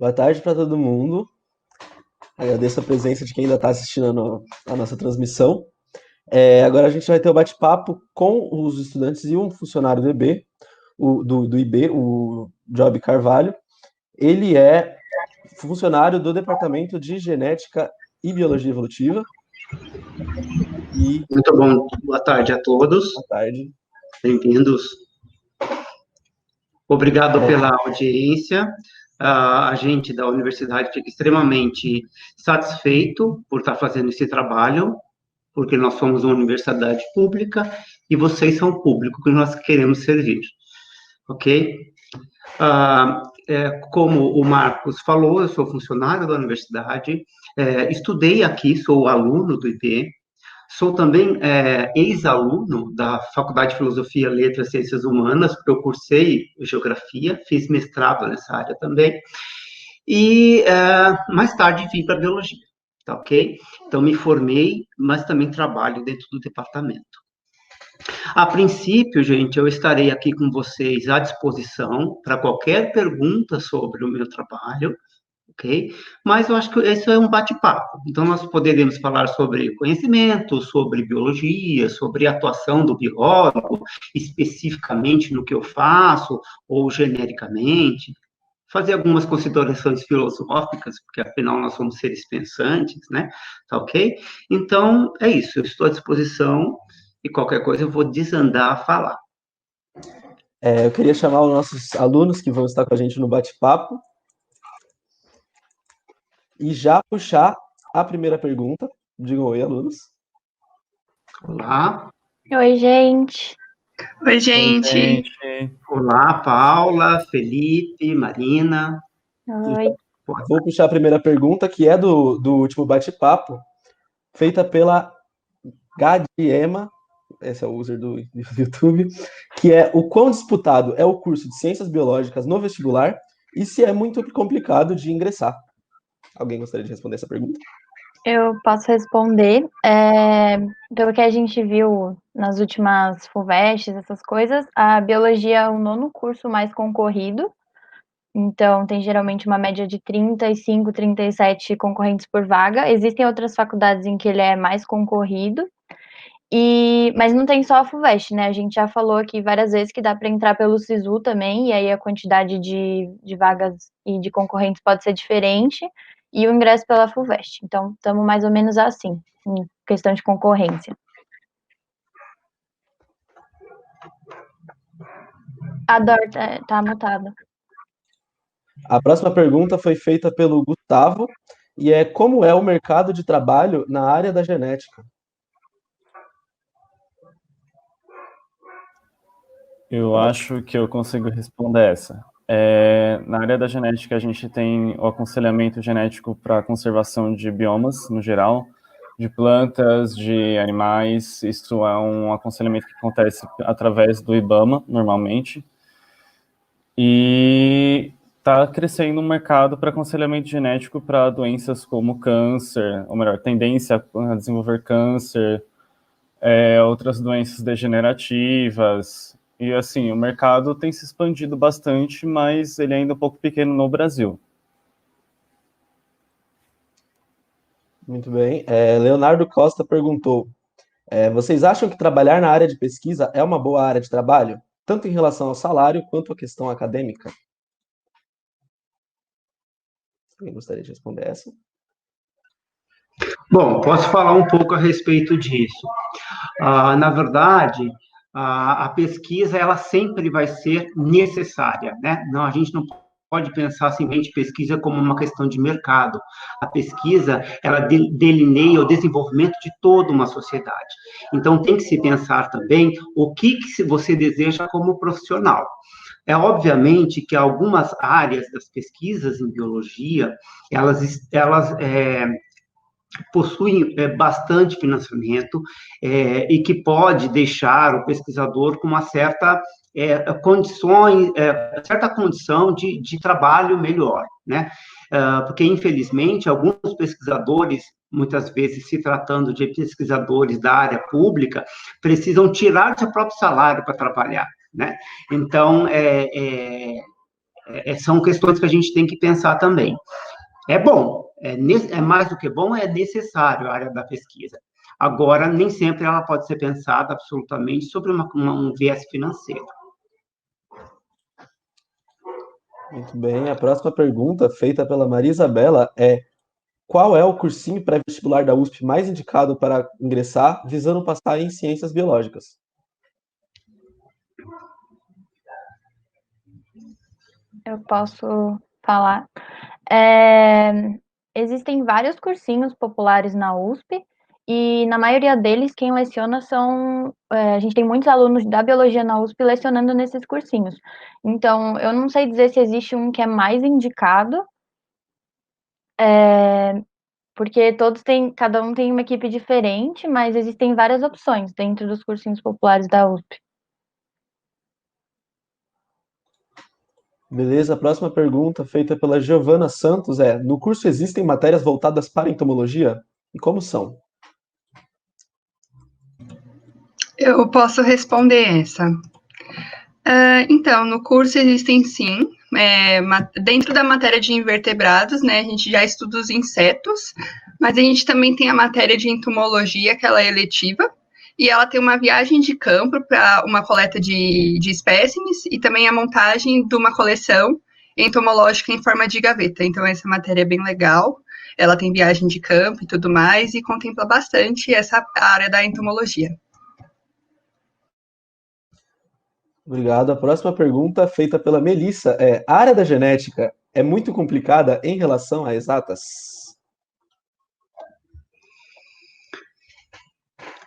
Boa tarde para todo mundo. Agradeço a presença de quem ainda está assistindo a nossa transmissão. Agora a gente vai ter o bate-papo com os estudantes e um funcionário do IB, do IB, o Job Carvalho. Ele é funcionário do Departamento de Genética e Biologia Evolutiva. E Muito bom, boa tarde a todos. boa tarde. Bem-vindos. Obrigado pela audiência. A gente da universidade fica extremamente satisfeito por estar fazendo esse trabalho, porque nós somos uma universidade pública e vocês são o público que nós queremos servir, ok? Como o Marcos falou, eu sou funcionário da universidade, estudei aqui, sou aluno do IB, sou também ex-aluno da Faculdade de Filosofia, Letras e Ciências Humanas, porque eu cursei Geografia, fiz mestrado nessa área também, e mais tarde vim para Biologia, tá ok? Então, me formei, mas também trabalho dentro do departamento. A princípio, gente, eu estarei aqui com vocês à disposição para qualquer pergunta sobre o meu trabalho, ok? Mas eu acho que isso é um bate-papo. Então, nós poderíamos falar sobre conhecimento, sobre biologia, sobre a atuação do biólogo, especificamente no que eu faço, ou genericamente, fazer algumas considerações filosóficas, porque afinal nós somos seres pensantes, né? Tá ok? Então, é isso. Eu estou à disposição e qualquer coisa eu vou desandar a falar. Eu queria chamar os nossos alunos que vão estar com a gente no bate-papo e já puxar a primeira pergunta. Digam oi, alunos. Olá. Oi, gente. Oi, gente. Olá, Paula, Felipe, Marina. Oi. Vou puxar a primeira pergunta, que é do último bate-papo, feita pela Gadiema, esse é o user do YouTube, que é: o quão disputado é o curso de Ciências Biológicas no vestibular e se é muito complicado de ingressar? Alguém gostaria de responder essa pergunta? Eu posso responder. Pelo que a gente viu nas últimas FUVESTs, essas coisas, a biologia é o 9º curso mais concorrido. Então, tem geralmente uma média de 35, 37 concorrentes por vaga. Existem outras faculdades em que ele é mais concorrido. Mas não tem só a FUVEST, né? A gente já falou aqui várias vezes que dá para entrar pelo SISU também, e aí a quantidade de vagas e de concorrentes pode ser diferente, e o ingresso pela FUVEST. Então, estamos mais ou menos assim, em questão de concorrência. A Dor tá mutada. A próxima pergunta foi feita pelo Gustavo, e é: como é o mercado de trabalho na área da genética? Eu acho que eu consigo responder essa. Na área da genética, a gente tem o aconselhamento genético para conservação de biomas, no geral, de plantas, de animais. Isso é um aconselhamento que acontece através do IBAMA, normalmente. E está crescendo um mercado para aconselhamento genético para doenças como câncer, ou melhor, tendência a desenvolver câncer, outras doenças degenerativas. E, assim, o mercado tem se expandido bastante, mas ele é ainda um pouco pequeno no Brasil. Muito bem. Leonardo Costa perguntou: vocês acham que trabalhar na área de pesquisa é uma boa área de trabalho, tanto em relação ao salário quanto à questão acadêmica? Alguém gostaria de responder essa? Bom, posso falar um pouco a respeito disso. Na verdade, a pesquisa, ela sempre vai ser necessária, né? Não, a gente não pode pensar simplesmente pesquisa como uma questão de mercado. A pesquisa, ela delineia o desenvolvimento de toda uma sociedade. Então, tem que se pensar também o que você deseja como profissional. É obviamente que algumas áreas das pesquisas em biologia, elas possuem bastante financiamento e que pode deixar o pesquisador com uma certa certa condição de trabalho melhor, né? Porque, infelizmente, alguns pesquisadores, muitas vezes se tratando de pesquisadores da área pública, precisam tirar seu próprio salário para trabalhar, né? Então, são questões que a gente tem que pensar também. É bom, é mais do que bom, é necessário a área da pesquisa. Agora, nem sempre ela pode ser pensada absolutamente sobre um viés financeiro. Muito bem. A próxima pergunta, feita pela Maria Isabela, é: qual é o cursinho pré-vestibular da USP mais indicado para ingressar, visando passar em ciências biológicas? Eu posso falar. Existem vários cursinhos populares na USP, e na maioria deles, quem leciona são... a gente tem muitos alunos da biologia na USP lecionando nesses cursinhos. Então, eu não sei dizer se existe um que é mais indicado, porque cada um tem uma equipe diferente, mas existem várias opções dentro dos cursinhos populares da USP. Beleza, a próxima pergunta, feita pela Giovana Santos, é: no curso existem matérias voltadas para entomologia? E como são? Eu posso responder essa. Então, no curso existem sim, dentro da matéria de invertebrados, né, a gente já estuda os insetos, mas a gente também tem a matéria de entomologia, que ela é eletiva, e ela tem uma viagem de campo para uma coleta de espécimes e também a montagem de uma coleção entomológica em forma de gaveta. Então, essa matéria é bem legal, ela tem viagem de campo e tudo mais, e contempla bastante essa área da entomologia. Obrigado. A próxima pergunta, feita pela Melissa, é: a área da genética é muito complicada em relação a exatas?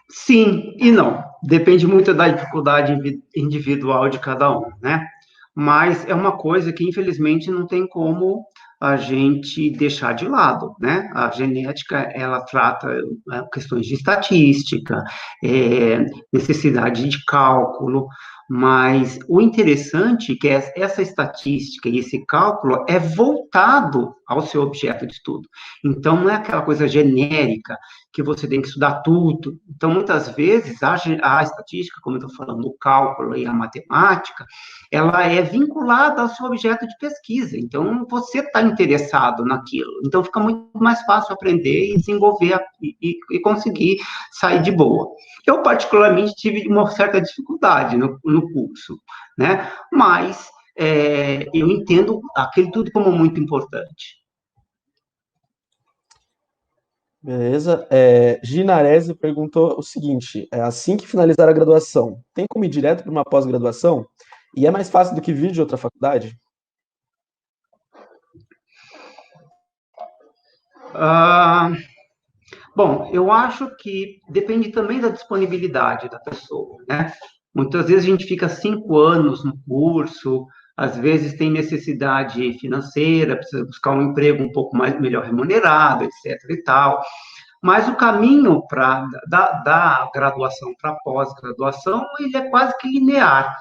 Sim e não. Depende muito da dificuldade individual de cada um, né? Mas é uma coisa que, infelizmente, não tem como a gente deixar de lado, né? A genética, ela trata questões de estatística, necessidade de cálculo, mas o interessante é que essa estatística e esse cálculo é voltado ao seu objeto de estudo. Então, não é aquela coisa genérica que você tem que estudar tudo. Então, muitas vezes, a estatística, como eu estou falando, o cálculo e a matemática, ela é vinculada ao seu objeto de pesquisa. Então, você está interessado naquilo. Então, fica muito mais fácil aprender e desenvolver e conseguir sair de boa. Eu, particularmente, tive uma certa dificuldade no curso, né? Mas eu entendo aquilo tudo como muito importante. Beleza. Ginarese perguntou o seguinte: assim que finalizar a graduação, tem como ir direto para uma pós-graduação? E é mais fácil do que vir de outra faculdade? Bom, eu acho que depende também da disponibilidade da pessoa, né? Muitas vezes a gente fica 5 anos no curso, às vezes tem necessidade financeira, precisa buscar um emprego um pouco mais melhor remunerado, etc. e tal. Mas o caminho da graduação para a pós-graduação, ele é quase que linear.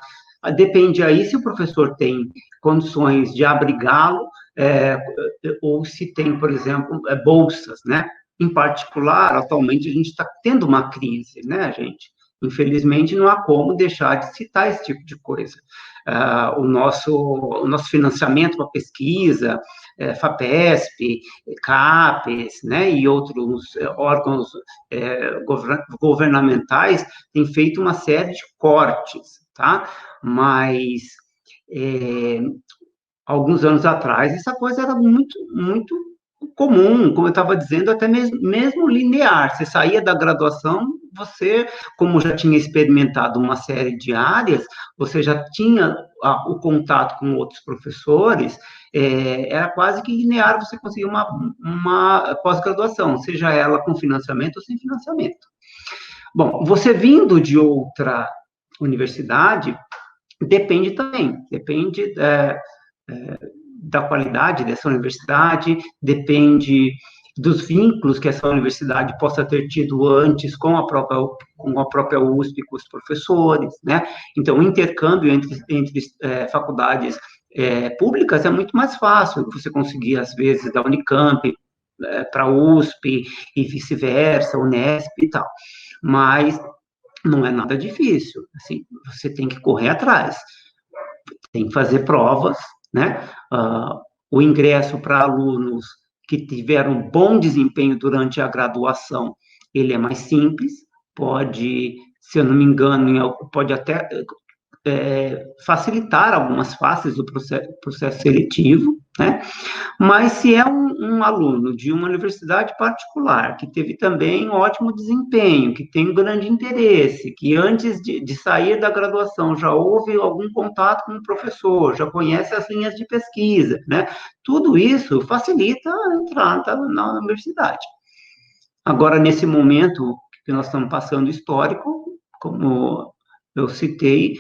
Depende aí se o professor tem condições de abrigá-lo, ou se tem, por exemplo, bolsas, né? Em particular, atualmente a gente está tendo uma crise, né, gente? Infelizmente, não há como deixar de citar esse tipo de coisa. O nosso financiamento para pesquisa, FAPESP, CAPES, né, e outros órgãos governamentais têm feito uma série de cortes, tá? Mas alguns anos atrás essa coisa era muito, muito comum, como eu estava dizendo, até mesmo linear. Você saía da graduação, você, como já tinha experimentado uma série de áreas, você já tinha o contato com outros professores, era quase que linear você conseguir uma pós-graduação, seja ela com financiamento ou sem financiamento. Bom, você vindo de outra universidade, depende também, depende da qualidade dessa universidade, depende dos vínculos que essa universidade possa ter tido antes com a própria USP, com os professores, né? Então, o intercâmbio entre faculdades públicas é muito mais fácil, você conseguir, às vezes, da Unicamp para a USP e vice-versa, Unesp e tal. Mas não é nada difícil, assim, você tem que correr atrás, tem que fazer provas, né? O ingresso para alunos que tiveram bom desempenho durante a graduação, ele é mais simples, pode, se eu não me engano, pode até facilitar algumas fases do processo seletivo, né? Mas se é um aluno de uma universidade particular, que teve também um ótimo desempenho, que tem um grande interesse, que antes de sair da graduação já houve algum contato com o professor, já conhece as linhas de pesquisa, né? Tudo isso facilita a entrada na universidade. Agora, nesse momento que nós estamos passando histórico, como eu citei,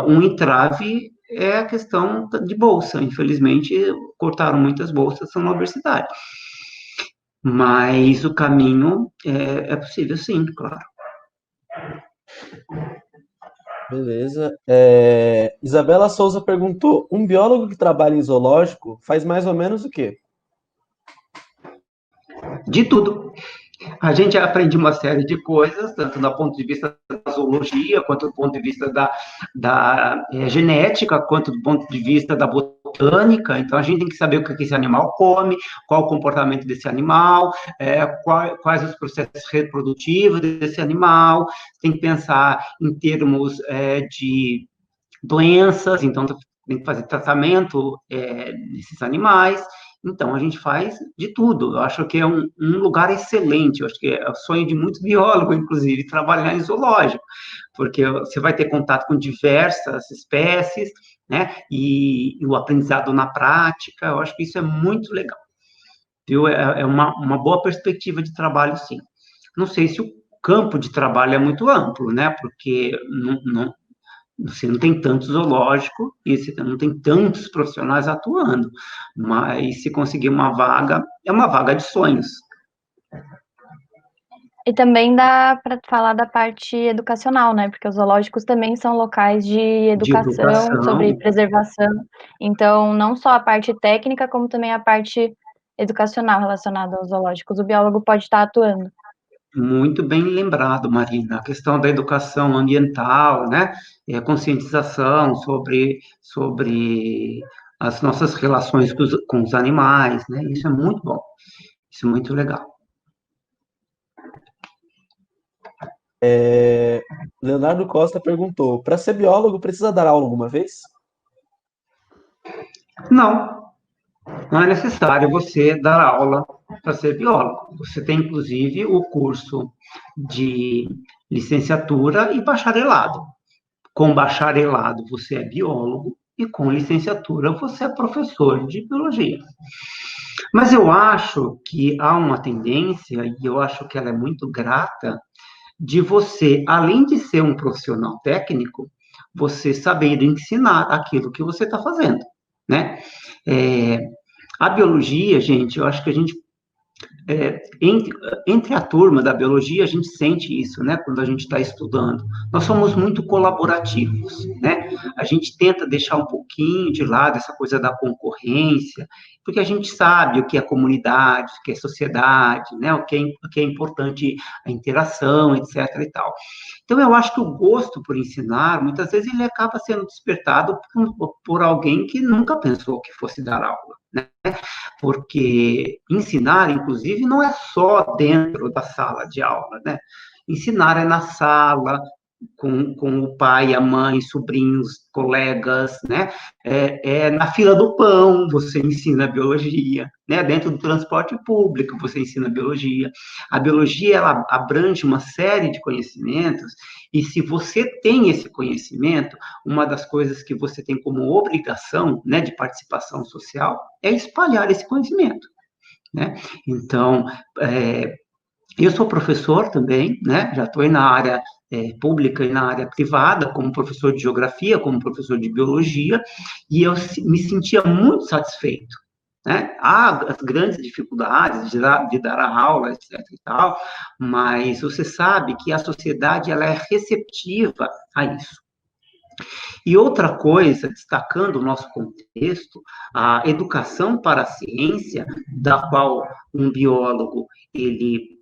um entrave é a questão de bolsa. Infelizmente, cortaram muitas bolsas na universidade. Mas o caminho é possível, sim, claro. Beleza. Isabela Souza perguntou: um biólogo que trabalha em zoológico faz mais ou menos o quê? De tudo. A gente aprende uma série de coisas, tanto do ponto de vista da zoologia, quanto do ponto de vista da genética, quanto do ponto de vista da botânica. Então, a gente tem que saber o que esse animal come, qual o comportamento desse animal, quais os processos reprodutivos desse animal. Tem que pensar em termos de doenças, então tem que fazer tratamento desses animais. Então, a gente faz de tudo. Eu acho que é um lugar excelente. Eu acho que é o sonho de muito biólogo, inclusive, trabalhar em zoológico, porque você vai ter contato com diversas espécies, né? E o aprendizado na prática, eu acho que isso é muito legal. Viu? É uma boa perspectiva de trabalho, sim. Não sei se o campo de trabalho é muito amplo, né? Porque você não tem tanto zoológico e você não tem tantos profissionais atuando, mas se conseguir uma vaga, é uma vaga de sonhos. E também dá para falar da parte educacional, né? Porque os zoológicos também são locais de educação, sobre preservação. Então, não só a parte técnica, como também a parte educacional relacionada aos zoológicos. O biólogo pode estar atuando. Muito bem lembrado, Marina, a questão da educação ambiental, né, a conscientização sobre as nossas relações com os animais, né, isso é muito bom, isso é muito legal. Leonardo Costa perguntou: para ser biólogo, precisa dar aula alguma vez? Não é necessário você dar aula para ser biólogo. Você tem, inclusive, o curso de licenciatura e bacharelado. Com bacharelado, você é biólogo, e com licenciatura, você é professor de biologia. Mas eu acho que há uma tendência, e eu acho que ela é muito grata, de você, além de ser um profissional técnico, você saber ensinar aquilo que você está fazendo, né? A biologia, gente, eu acho que a gente, entre a turma da biologia, a gente sente isso, né, quando a gente está estudando. Nós somos muito colaborativos, né? A gente tenta deixar um pouquinho de lado essa coisa da concorrência, porque a gente sabe o que é comunidade, o que é sociedade, né, o que é importante a interação, etc. e tal. Então, eu acho que o gosto por ensinar, muitas vezes, ele acaba sendo despertado por alguém que nunca pensou que fosse dar aula, né? Porque ensinar, inclusive, não é só dentro da sala de aula, né? Ensinar é na sala, com o pai, a mãe, sobrinhos, colegas, né? Na fila do pão você ensina biologia, né? Dentro do transporte público você ensina biologia. A biologia, ela abrange uma série de conhecimentos, e se você tem esse conhecimento, uma das coisas que você tem como obrigação, né, de participação social, é espalhar esse conhecimento, né? Então, eu sou professor também, né? Já estou na área pública e na área privada, como professor de geografia, como professor de biologia, e eu me sentia muito satisfeito, né? Há as grandes dificuldades de dar a aula, etc. e tal, mas você sabe que a sociedade ela é receptiva a isso. E outra coisa, destacando o nosso contexto, a educação para a ciência, da qual um biólogo ele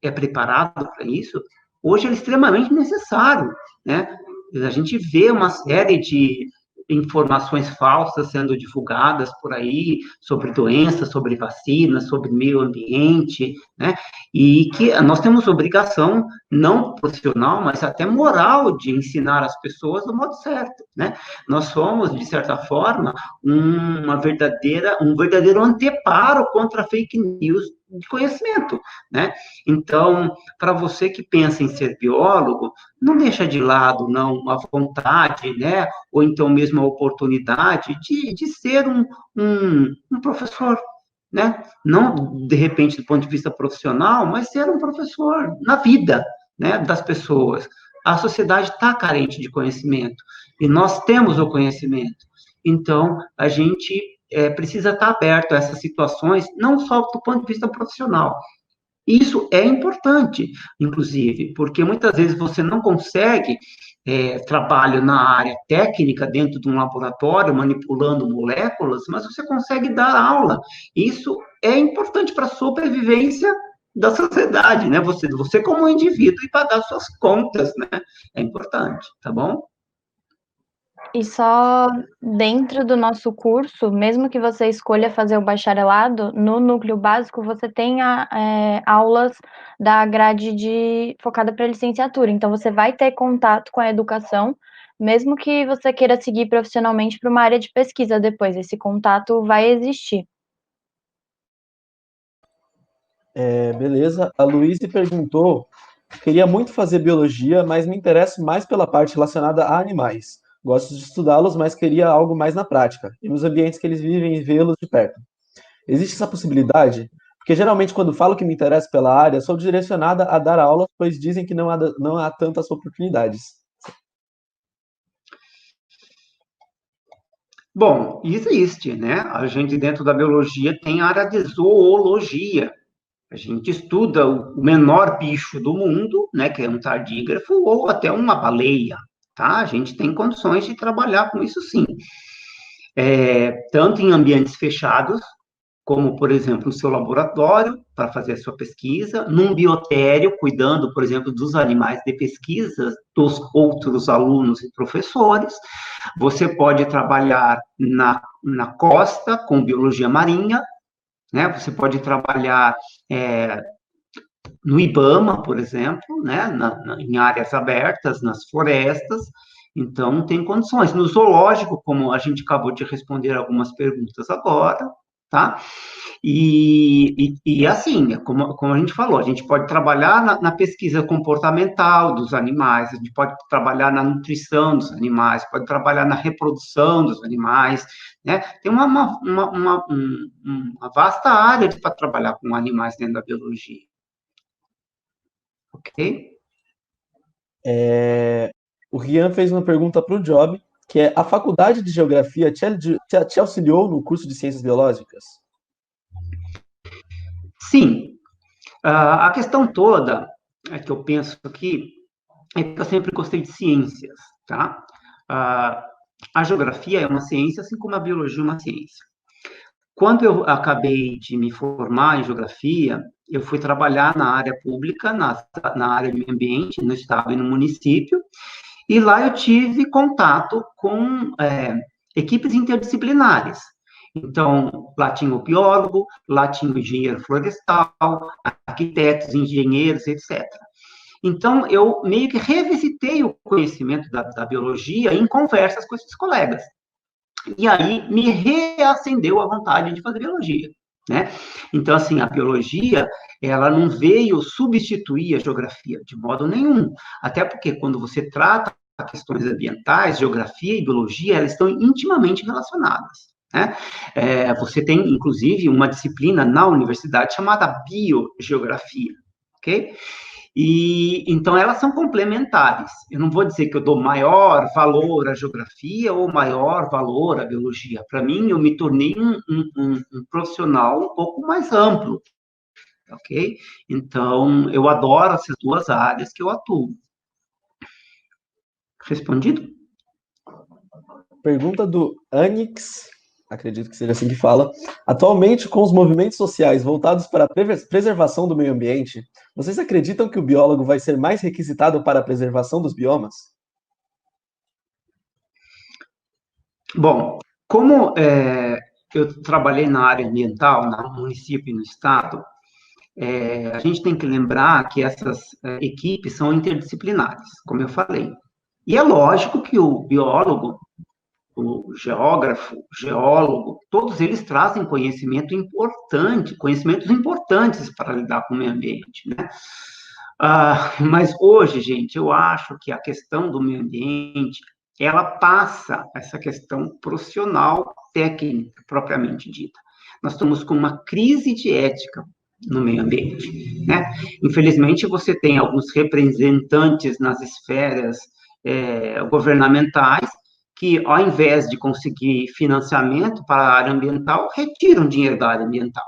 é preparado para isso, hoje é extremamente necessário, né? A gente vê uma série de informações falsas sendo divulgadas por aí sobre doenças, sobre vacinas, sobre meio ambiente, né? E que nós temos obrigação, não profissional, mas até moral, de ensinar as pessoas do modo certo, né? Nós somos, de certa forma, um verdadeiro anteparo contra a fake news de conhecimento, né? Então, para você que pensa em ser biólogo, não deixa de lado, não, a vontade, né? Ou então mesmo a oportunidade de ser um professor, né? Não, de repente, do ponto de vista profissional, mas ser um professor na vida, né, das pessoas. A sociedade está carente de conhecimento, e nós temos o conhecimento. Então, a gente precisa estar aberto a essas situações, não só do ponto de vista profissional. Isso é importante, inclusive, porque muitas vezes você não consegue trabalho na área técnica, dentro de um laboratório, manipulando moléculas, mas você consegue dar aula. Isso é importante para a sobrevivência da sociedade, né? Você como indivíduo e pagar suas contas, né? É importante, tá bom? E só dentro do nosso curso, mesmo que você escolha fazer o bacharelado, no núcleo básico você tem aulas da grade focada para licenciatura. Então, você vai ter contato com a educação, mesmo que você queira seguir profissionalmente para uma área de pesquisa depois. Esse contato vai existir. Beleza. A Luíse perguntou: queria muito fazer biologia, mas me interesso mais pela parte relacionada a animais. Gosto de estudá-los, mas queria algo mais na prática, e nos ambientes que eles vivem e vê-los de perto. Existe essa possibilidade? Porque geralmente quando falo que me interesso pela área, sou direcionada a dar aulas, pois dizem que não há tantas oportunidades. Bom, existe, né? A gente, dentro da biologia, tem a área de zoologia. A gente estuda o menor bicho do mundo, né, que é um tardígrafo, ou até uma baleia, tá? A gente tem condições de trabalhar com isso, sim. Tanto em ambientes fechados, como, por exemplo, no seu laboratório, para fazer a sua pesquisa, num biotério, cuidando, por exemplo, dos animais de pesquisa, dos outros alunos e professores. Você pode trabalhar na costa, com biologia marinha, né? Você pode trabalhar no IBAMA, por exemplo, né? Em áreas abertas, nas florestas. Então, tem condições. No zoológico, como a gente acabou de responder algumas perguntas agora, tá? E assim, como a gente falou, a gente pode trabalhar na pesquisa comportamental dos animais, a gente pode trabalhar na nutrição dos animais, pode trabalhar na reprodução dos animais, né? Tem uma vasta área para trabalhar com animais dentro da biologia. Ok? O Rian fez uma pergunta para o Job, que é: a faculdade de geografia te auxiliou no curso de ciências biológicas? Sim. A questão toda que eu penso aqui é que eu sempre gostei de ciências, tá? A geografia é uma ciência, assim como a biologia é uma ciência. Quando eu acabei de me formar em geografia, eu fui trabalhar na área pública, na área de meio ambiente, no estado e no município, e lá eu tive contato com equipes interdisciplinares. Então, lá tinha o biólogo, lá tinha o engenheiro florestal, arquitetos, engenheiros, etc. Então, eu meio que revisitei o conhecimento da biologia em conversas com esses colegas. E aí, me reacendeu a vontade de fazer biologia, né? Então, assim, a biologia, ela não veio substituir a geografia de modo nenhum. Até porque quando você trata questões ambientais, geografia e biologia, elas estão intimamente relacionadas, né? Você tem, inclusive, uma disciplina na universidade chamada biogeografia, ok? E então elas são complementares. Eu não vou dizer que eu dou maior valor à geografia ou maior valor à biologia. Para mim, eu me tornei um profissional um pouco mais amplo, ok? Então, eu adoro essas duas áreas que eu atuo. Respondido? Pergunta do Anix, acredito que seja assim que fala: atualmente, com os movimentos sociais voltados para a preservação do meio ambiente, vocês acreditam que o biólogo vai ser mais requisitado para a preservação dos biomas? Bom, como eu trabalhei na área ambiental, no município e no estado, a gente tem que lembrar que essas equipes são interdisciplinares, como eu falei. E é lógico que o biólogo, o geógrafo, o geólogo, todos eles trazem conhecimentos importantes para lidar com o meio ambiente, né? Mas hoje, gente, eu acho que a questão do meio ambiente, ela passa essa questão profissional, técnica, propriamente dita. Nós estamos com uma crise de ética no meio ambiente, né? Infelizmente, você tem alguns representantes nas esferas governamentais que, ao invés de conseguir financiamento para a área ambiental, retiram dinheiro da área ambiental,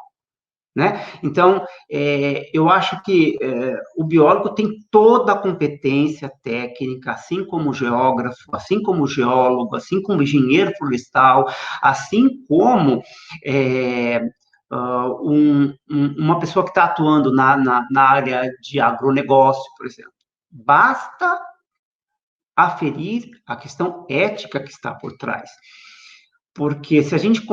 né? Então, eu acho que o biólogo tem toda a competência técnica, assim como o geógrafo, assim como o geólogo, assim como o engenheiro florestal, assim como uma pessoa que está atuando na área de agronegócio, por exemplo. Basta aferir a questão ética que está por trás. Porque se a gente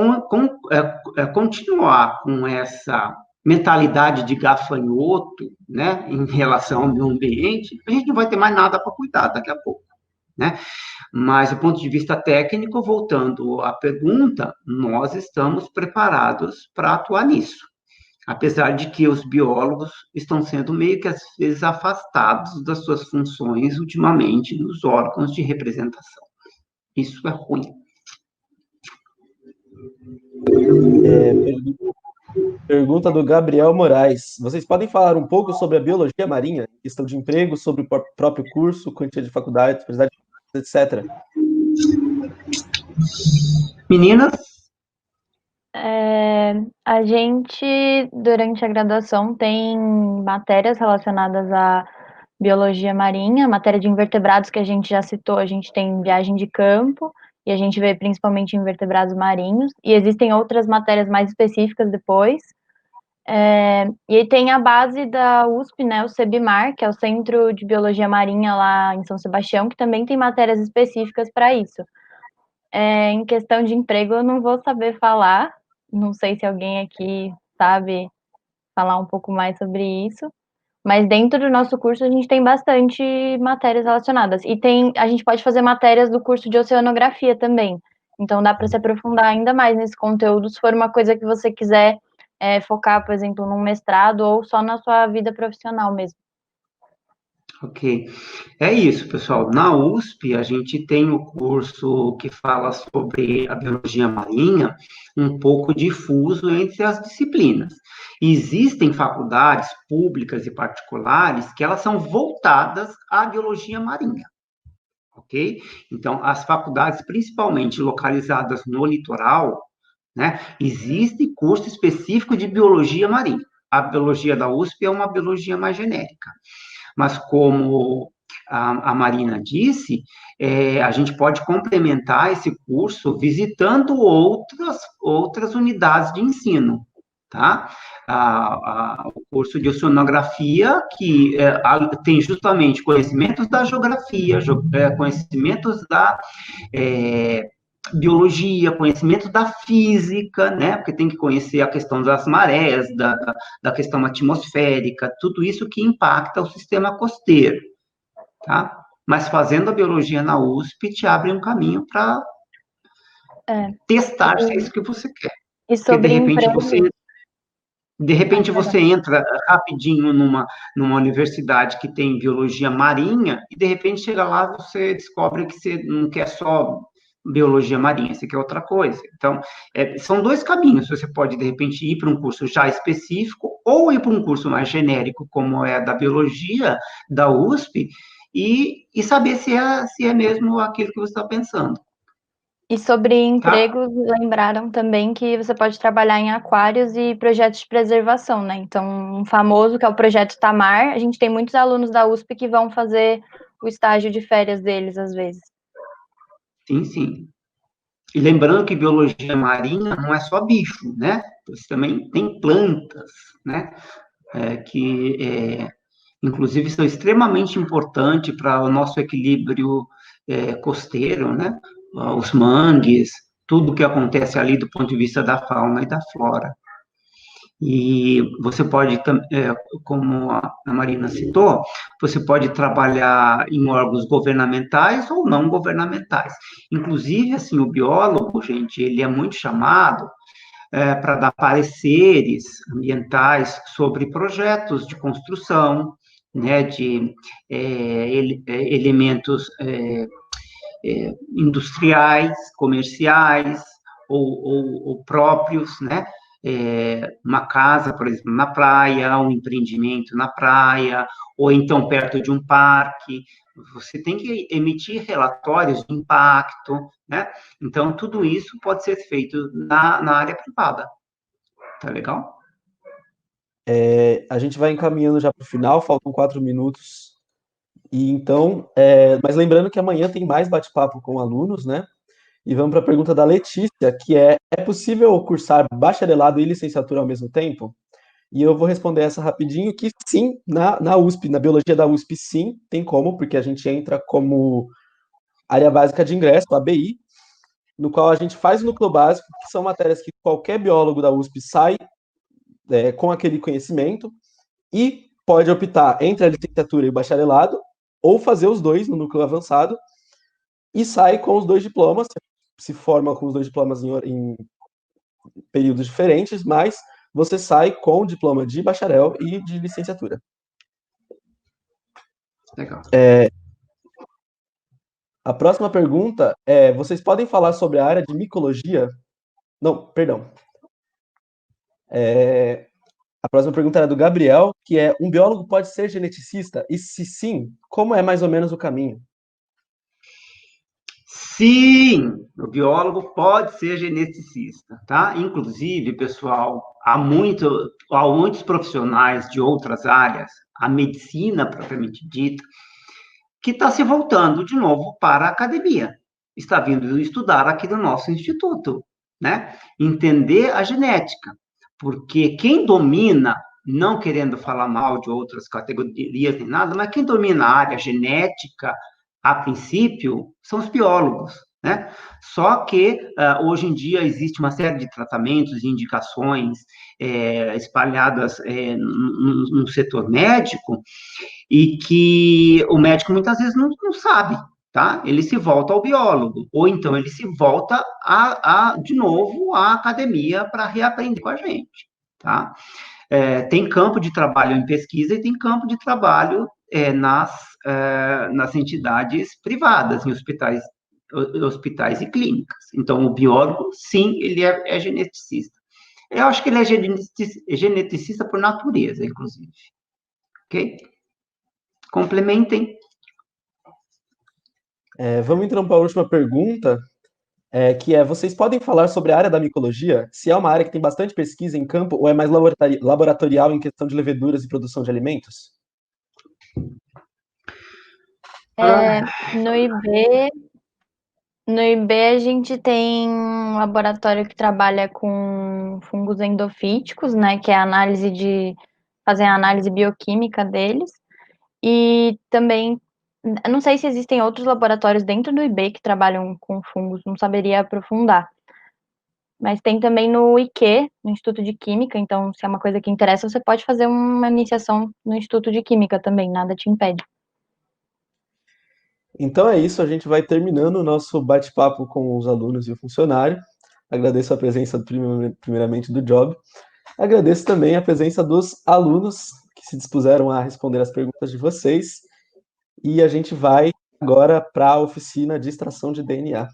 continuar com essa mentalidade de gafanhoto, né, em relação ao meio ambiente, a gente não vai ter mais nada para cuidar daqui a pouco, né? Mas, do ponto de vista técnico, voltando à pergunta, nós estamos preparados para atuar nisso. Apesar de que os biólogos estão sendo meio que, às vezes, afastados das suas funções ultimamente nos órgãos de representação. Isso é ruim. Pergunta do Gabriel Moraes. Vocês podem falar um pouco sobre a biologia marinha, questão de emprego, sobre o próprio curso, quantia de faculdade, diversidade, etc. Meninas? A gente, durante a graduação, tem matérias relacionadas à biologia marinha, matéria de invertebrados que a gente já citou, a gente tem viagem de campo, e a gente vê principalmente invertebrados marinhos, e existem outras matérias mais específicas depois. E aí tem a base da USP, né, o CEBMAR, que é o Centro de Biologia Marinha lá em São Sebastião, que também tem matérias específicas para isso. Em questão de emprego, eu não vou saber falar, não sei se alguém aqui sabe falar um pouco mais sobre isso, mas dentro do nosso curso a gente tem bastante matérias relacionadas. E a gente pode fazer matérias do curso de oceanografia também. Então dá para se aprofundar ainda mais nesse conteúdo, se for uma coisa que você quiser focar, por exemplo, num mestrado ou só na sua vida profissional mesmo. Ok. É isso, pessoal. Na USP, a gente tem o curso que fala sobre a biologia marinha, um pouco difuso entre as disciplinas. Existem faculdades públicas e particulares que elas são voltadas à biologia marinha, ok? Então, as faculdades, principalmente localizadas no litoral, né, existe curso específico de biologia marinha. A biologia da USP é uma biologia mais genérica. Mas, como a Marina disse, a gente pode complementar esse curso visitando outras unidades de ensino, tá? O curso de oceanografia, que tem justamente conhecimentos da geografia, conhecimentos da biologia, conhecimento da física, né? Porque tem que conhecer a questão das marés, da questão atmosférica, tudo isso que impacta o sistema costeiro, tá? Mas fazendo a biologia na USP te abre um caminho para testar se é isso que você quer. E sobre de repente você entra rapidinho numa universidade que tem biologia marinha e de repente chega lá você descobre que você não quer só biologia marinha, você quer outra coisa. Então, são dois caminhos. Você pode, de repente, ir para um curso já específico ou ir para um curso mais genérico, como é da biologia da USP, e saber se é mesmo aquilo que você está pensando. E sobre empregos, lembraram também que você pode trabalhar em aquários e projetos de preservação, né? Então, um famoso que é o Projeto Tamar, a gente tem muitos alunos da USP que vão fazer o estágio de férias deles, às vezes. Sim, sim. E lembrando que biologia marinha não é só bicho, né? Você também tem plantas, né? Que, inclusive, são extremamente importantes para o nosso equilíbrio costeiro, né? os mangues, tudo que acontece ali do ponto de vista da fauna e da flora. E você pode, como a Marina citou, você pode trabalhar em órgãos governamentais ou não governamentais. Inclusive, assim, o biólogo, gente, ele é muito chamado para dar pareceres ambientais sobre projetos de construção, né, de elementos industriais, comerciais ou próprios, né? Uma casa, por exemplo, na praia, um empreendimento na praia, ou então perto de um parque. Você tem que emitir relatórios de impacto, né? Então, tudo isso pode ser feito na área privada. Tá legal? A gente vai encaminhando já para o final, faltam 4 minutos. E então, mas lembrando que amanhã tem mais bate-papo com alunos, né? E vamos para a pergunta da Letícia, que é possível cursar bacharelado e licenciatura ao mesmo tempo? E eu vou responder essa rapidinho, que sim, na USP, na biologia da USP, sim, tem como, porque a gente entra como área básica de ingresso, ABI, no qual a gente faz o núcleo básico, que são matérias que qualquer biólogo da USP sai com aquele conhecimento, e pode optar entre a licenciatura e o bacharelado, ou fazer os dois no núcleo avançado, e sai com os 2 diplomas, se forma com os 2 diplomas em períodos diferentes, mas você sai com o diploma de bacharel e de licenciatura. Legal. A próxima pergunta vocês podem falar sobre a área de micologia? Não, perdão. A próxima pergunta era do Gabriel, que é: um biólogo pode ser geneticista? E se sim, como é mais ou menos o caminho? Sim, o biólogo pode ser geneticista, tá? Inclusive, pessoal, há muitos profissionais de outras áreas, a medicina propriamente dita, que está se voltando de novo para a academia. Está vindo estudar aqui no nosso instituto, né? Entender a genética, porque quem domina, não querendo falar mal de outras categorias nem nada, mas quem domina a área genética, a princípio, são os biólogos, né? Só que hoje em dia existe uma série de tratamentos e indicações espalhadas no setor médico, e que o médico muitas vezes não sabe, tá? Ele se volta ao biólogo, ou então ele se volta de novo à academia para reaprender com a gente, tá? Tem campo de trabalho em pesquisa e tem campo de trabalho nas entidades privadas, em hospitais e clínicas. Então, o biólogo, sim, ele é geneticista. Eu acho que ele é geneticista por natureza, inclusive. Ok? Complementem. Vamos então para a última pergunta, que é: vocês podem falar sobre a área da micologia? Se é uma área que tem bastante pesquisa em campo ou é mais laboratorial em questão de leveduras e produção de alimentos? No IB a gente tem um laboratório que trabalha com fungos endofíticos, né, que é fazer a análise bioquímica deles. E também, não sei se existem outros laboratórios dentro do IB que trabalham com fungos, não saberia aprofundar. Mas tem também no IQ, no Instituto de Química, então se é uma coisa que interessa, você pode fazer uma iniciação no Instituto de Química também, nada te impede. Então é isso, a gente vai terminando o nosso bate-papo com os alunos e o funcionário. Agradeço a presença, primeiramente, do Job. Agradeço também a presença dos alunos que se dispuseram a responder as perguntas de vocês. E a gente vai agora para a oficina de extração de DNA.